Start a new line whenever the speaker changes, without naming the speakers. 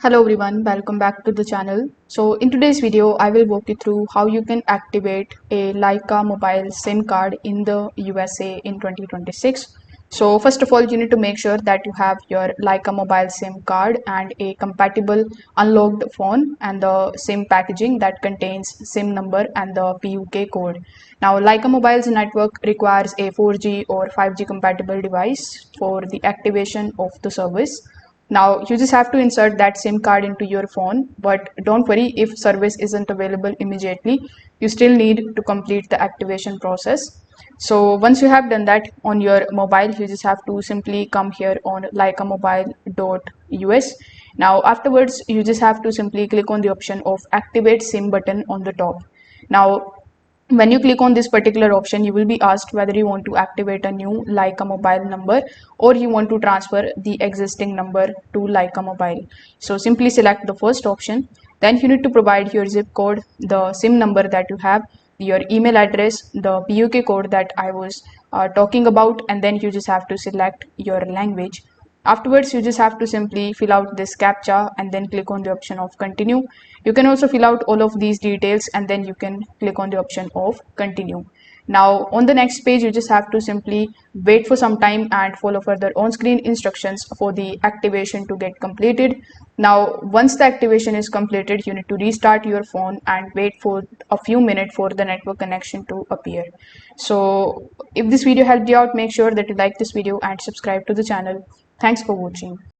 Hello everyone, welcome back to the channel. So in today's video, I will walk you through how you can activate a Lyca mobile SIM card in the USA in 2026. So first of all, you need to make sure that you have your Lyca mobile SIM card and a compatible unlocked phone and the SIM packaging that contains SIM number and the PUK code. Now Lyca mobile's network requires a 4G or 5G compatible device for the activation of the service. Now you just have to insert that SIM card into your phone, but don't worry if service isn't available immediately. You still need to complete the activation process. So once you have done that on your mobile, you just have to simply come here on lycamobile.us. Now afterwards, you just have to simply click on the option of activate SIM button on the top. Now when you click on this particular option, you will be asked whether you want to activate a new Lyca mobile number or you want to transfer the existing number to Lyca mobile. So simply select the first option. Then you need to provide your zip code, the SIM number that you have, your email address, the PUK code that I was talking about, and then you just have to select your language. Afterwards, you just have to simply fill out this captcha and then click on the option of continue. You can also fill out all of these details and then you can click on the option of continue. Now on the next page, you just have to simply wait for some time and follow further on-screen instructions for the activation to get completed. Now once the activation is completed, you need to restart your phone and wait for a few minutes for the network connection to appear. So if this video helped you out, make sure that you like this video and subscribe to the channel. Thanks for watching.